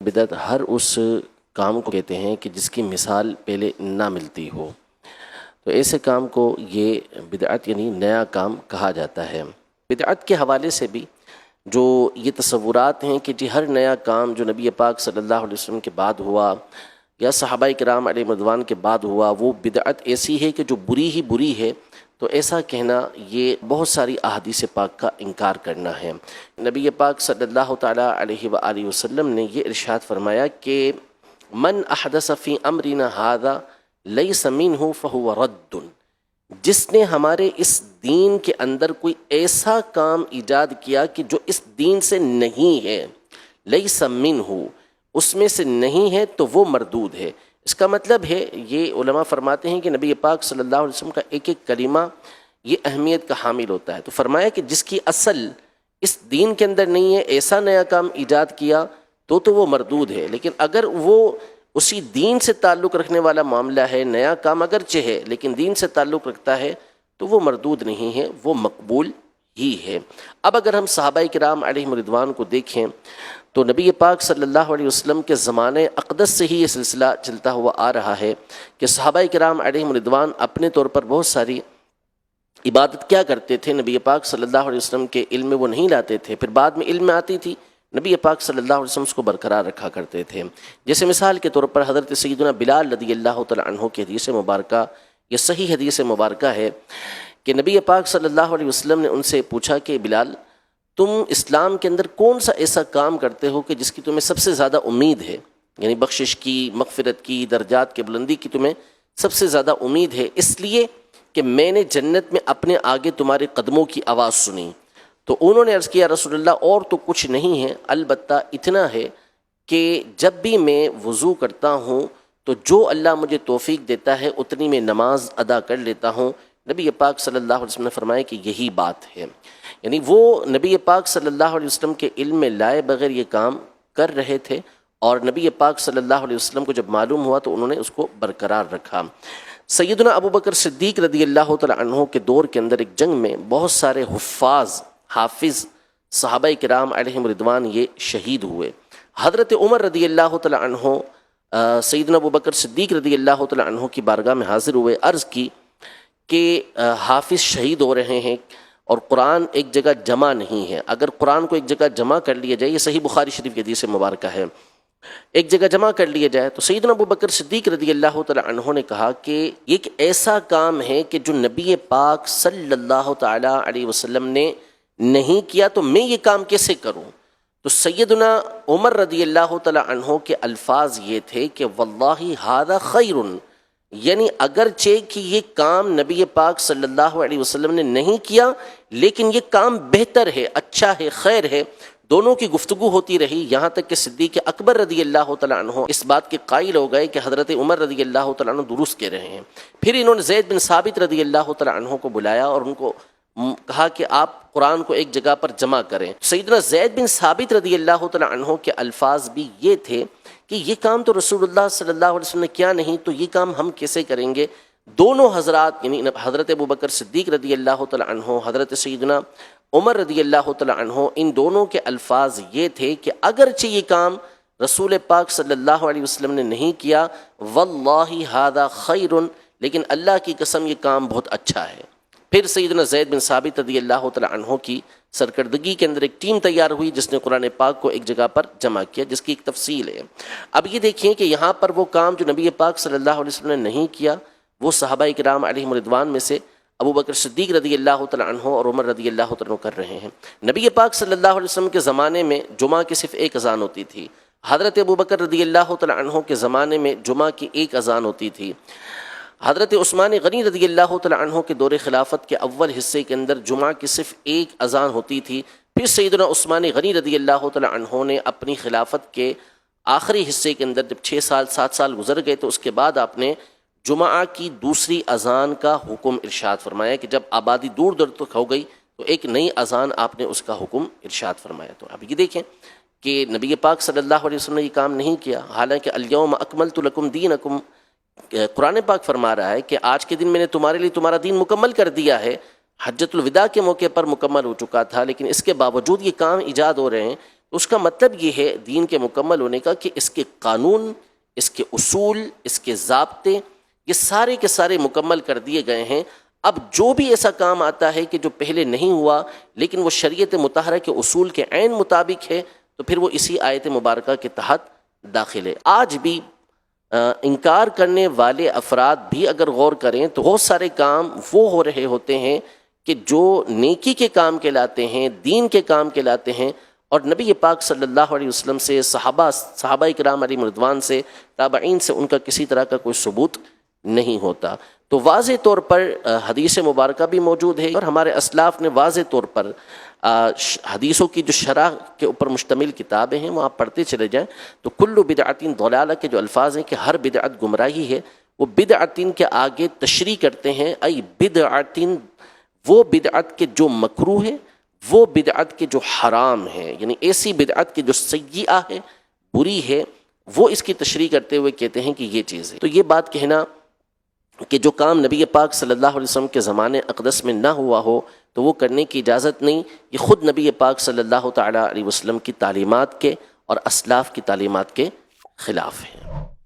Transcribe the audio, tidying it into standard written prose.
بدعت ہر اس کام کو کہتے ہیں کہ جس کی مثال پہلے نہ ملتی ہو، تو ایسے کام کو یہ بدعت یعنی نیا کام کہا جاتا ہے۔ بدعت کے حوالے سے بھی جو یہ تصورات ہیں کہ جی ہر نیا کام جو نبی پاک صلی اللہ علیہ وسلم کے بعد ہوا یا صحابہ کرام علیہ رضوان کے بعد ہوا، وہ بدعت ایسی ہے کہ جو بری ہی بری ہے، تو ایسا کہنا یہ بہت ساری احادیث پاک کا انکار کرنا ہے۔ نبی پاک صلی اللہ تعالیٰ علیہ وآلہ وسلم نے یہ ارشاد فرمایا کہ من احدث فی امرنا ھذا لیس منہ فہو رد، جس نے ہمارے اس دین کے اندر کوئی ایسا کام ایجاد کیا کہ جو اس دین سے نہیں ہے، لیس منہ، اس میں سے نہیں ہے، تو وہ مردود ہے۔ اس کا مطلب ہے، یہ علماء فرماتے ہیں کہ نبی پاک صلی اللہ علیہ وسلم کا ایک ایک کلمہ یہ اہمیت کا حامل ہوتا ہے۔ تو فرمایا کہ جس کی اصل اس دین کے اندر نہیں ہے، ایسا نیا کام ایجاد کیا تو وہ مردود ہے، لیکن اگر وہ اسی دین سے تعلق رکھنے والا معاملہ ہے، نیا کام اگرچہ ہے لیکن دین سے تعلق رکھتا ہے، تو وہ مردود نہیں ہے، وہ مقبول ہی ہے۔ اب اگر ہم صحابہ کرام علیہم رضوان کو دیکھیں تو نبی پاک صلی اللہ علیہ وسلم کے زمانے اقدس سے ہی یہ سلسلہ چلتا ہوا آ رہا ہے کہ صحابہ کرام علیہم رضوان اپنے طور پر بہت ساری عبادت کیا کرتے تھے، نبی پاک صلی اللہ علیہ وسلم کے علم میں وہ نہیں لاتے تھے، پھر بعد میں علم میں آتی تھی، نبی پاک صلی اللہ علیہ وسلم اس کو برقرار رکھا کرتے تھے۔ جیسے مثال کے طور پر حضرت سیدنا بلال رضی اللہ تعالیٰ عنہ کی حدیث مبارکہ، یہ صحیح حدیث مبارکہ ہے کہ نبی پاک صلی اللہ علیہ وسلم نے ان سے پوچھا کہ بلال، تم اسلام کے اندر کون سا ایسا کام کرتے ہو کہ جس کی تمہیں سب سے زیادہ امید ہے، یعنی بخشش کی، مغفرت کی، درجات کے بلندی کی تمہیں سب سے زیادہ امید ہے، اس لیے کہ میں نے جنت میں اپنے آگے تمہارے قدموں کی آواز سنی۔ تو انہوں نے عرض کیا رسول اللہ اور تو کچھ نہیں ہے، البتہ اتنا ہے کہ جب بھی میں وضو کرتا ہوں تو جو اللہ مجھے توفیق دیتا ہے اتنی میں نماز ادا کر لیتا ہوں۔ نبی پاک صلی اللہ علیہ وسلم نے فرمایا کہ یہی بات ہے، یعنی وہ نبی پاک صلی اللہ علیہ وسلم کے علم میں لائے بغیر یہ کام کر رہے تھے، اور نبی پاک صلی اللہ علیہ وسلم کو جب معلوم ہوا تو انہوں نے اس کو برقرار رکھا۔ سیدنا ابو بکر صدیق رضی اللہ تعالیٰ عنہ کے دور کے اندر ایک جنگ میں بہت سارے حافظ صحابہ کرام علیہم رضوان یہ شہید ہوئے۔ حضرت عمر رضی اللہ تعالیٰ عنہ سیدنا ابو بکر صدیق رضی اللہ تعالیٰ عنہ کی بارگاہ میں حاضر ہوئے، عرض کی کہ حافظ شہید ہو رہے ہیں اور قرآن ایک جگہ جمع نہیں ہے، اگر قرآن کو ایک جگہ جمع کر لیا جائے، یہ صحیح بخاری شریف کی حدیث مبارکہ ہے، ایک جگہ جمع کر لیا جائے، تو سیدنا ابو بکر صدیق رضی اللہ تعالیٰ عنہ نے کہا کہ یہ ایک ایسا کام ہے کہ جو نبی پاک صلی اللہ تعالیٰ علیہ وسلم نے نہیں کیا، تو میں یہ کام کیسے کروں؟ تو سیدنا عمر رضی اللہ تعالیٰ عنہ کے الفاظ یہ تھے کہ واللہ ھذا خیر، یعنی اگرچہ کہ یہ کام نبی پاک صلی اللہ علیہ وسلم نے نہیں کیا لیکن یہ کام بہتر ہے، اچھا ہے، خیر ہے۔ دونوں کی گفتگو ہوتی رہی، یہاں تک کہ صدیق اکبر رضی اللہ تعالیٰ عنہ اس بات کے قائل ہو گئے کہ حضرت عمر رضی اللہ تعالیٰ عنہ درست کہہ رہے ہیں۔ پھر انہوں نے زید بن ثابت رضی اللہ تعالیٰ عنہ کو بلایا اور ان کو کہا کہ آپ قرآن کو ایک جگہ پر جمع کریں۔ سیدنا زید بن ثابت رضی اللہ تعالیٰ عنہ کے الفاظ بھی یہ تھے کہ یہ کام تو رسول اللہ صلی اللہ علیہ وسلم نے کیا نہیں، تو یہ کام ہم کیسے کریں گے؟ دونوں حضرات یعنی حضرت ابو بکر صدیق رضی اللہ تعالیٰ عنہ، حضرت سیدنا عمر رضی اللہ تعالیٰ عنہ، ان دونوں کے الفاظ یہ تھے کہ اگرچہ یہ کام رسول پاک صلی اللہ علیہ وسلم نے نہیں کیا، واللہ ھذا خیر، لیکن اللہ کی قسم یہ کام بہت اچھا ہے۔ پھر سیدنا زید بن ثابت رضی اللہ تعالیٰ عنہ کی سرکردگی کے اندر ایک ٹیم تیار ہوئی جس نے قرآن پاک کو ایک جگہ پر جمع کیا، جس کی ایک تفصیل ہے۔ اب یہ دیکھیں کہ یہاں پر وہ کام جو نبی پاک صلی اللہ علیہ وسلم نے نہیں کیا، وہ صحابہ کرام علیہم رضوان میں سے ابو بکر صدیق رضی اللہ تعالیٰ عنہ اور عمر رضی اللہ تعالیٰ عنہ کر رہے ہیں۔ نبی پاک صلی اللہ علیہ وسلم کے زمانے میں جمعہ کی صرف ایک اذان ہوتی تھی، حضرت ابو بکر رضی اللہ تعالیٰ عنہ کے زمانے میں جمعہ کی ایک اذان ہوتی تھی، حضرت عثمان غنی رضی اللہ تعالیٰ عنہ کے دور خلافت کے اول حصے کے اندر جمعہ کی صرف ایک اذان ہوتی تھی۔ پھر سیدنا عثمان غنی رضی اللہ تعالیٰ عنہ نے اپنی خلافت کے آخری حصے کے اندر جب 7 سال گزر گئے تو اس کے بعد آپ نے جمعہ کی دوسری اذان کا حکم ارشاد فرمایا کہ جب آبادی دور دور تک ہو گئی تو ایک نئی اذان آپ نے اس کا حکم ارشاد فرمایا۔ تو اب یہ دیکھیں کہ نبی پاک صلی اللہ علیہ وسلم نے یہ کام نہیں کیا، حالانکہ الیوم اکملت لکم دینکم، قرآن پاک فرما رہا ہے کہ آج کے دن میں نے تمہارے لیے تمہارا دین مکمل کر دیا ہے۔ حجۃ الوداع کے موقع پر مکمل ہو چکا تھا، لیکن اس کے باوجود یہ کام ایجاد ہو رہے ہیں، اس کا مطلب یہ ہے دین کے مکمل ہونے کا کہ اس کے قانون، اس کے اصول، اس کے ضابطے یہ سارے کے سارے مکمل کر دیے گئے ہیں۔ اب جو بھی ایسا کام آتا ہے کہ جو پہلے نہیں ہوا لیکن وہ شریعت مطہرہ کے اصول کے عین مطابق ہے تو پھر وہ اسی آیت مبارکہ کے تحت داخل ہے۔ آج بھی انکار کرنے والے افراد بھی اگر غور کریں تو بہت سارے کام وہ ہو رہے ہوتے ہیں کہ جو نیکی کے کام کہلاتے ہیں، دین کے کام کہلاتے ہیں، اور نبی پاک صلی اللہ علیہ وسلم سے، صحابہ اکرام علیہم رضوان سے، تابعین سے ان کا کسی طرح کا کوئی ثبوت نہیں ہوتا۔ تو واضح طور پر حدیث مبارکہ بھی موجود ہے، اور ہمارے اسلاف نے واضح طور پر حدیثوں کی جو شرح کے اوپر مشتمل کتابیں ہیں وہ آپ پڑھتے چلے جائیں تو کل بدعت ضلالہ کے جو الفاظ ہیں کہ ہر بدعت گمراہی ہے، وہ بدعت کے آگے تشریح کرتے ہیں، ای بدعت، وہ بدعت کے جو مکروہ ہے، وہ بدعت کے جو حرام ہے، یعنی ایسی بدعت کے جو سیئہ ہے، بری ہے، وہ اس کی تشریح کرتے ہوئے کہتے ہیں کہ یہ چیز ہے۔ تو یہ بات کہنا کہ جو کام نبی پاک صلی اللہ علیہ وسلم کے زمانے اقدس میں نہ ہوا ہو تو وہ کرنے کی اجازت نہیں، یہ خود نبی پاک صلی اللہ تعالیٰ علیہ وسلم کی تعلیمات کے اور اسلاف کی تعلیمات کے خلاف ہے۔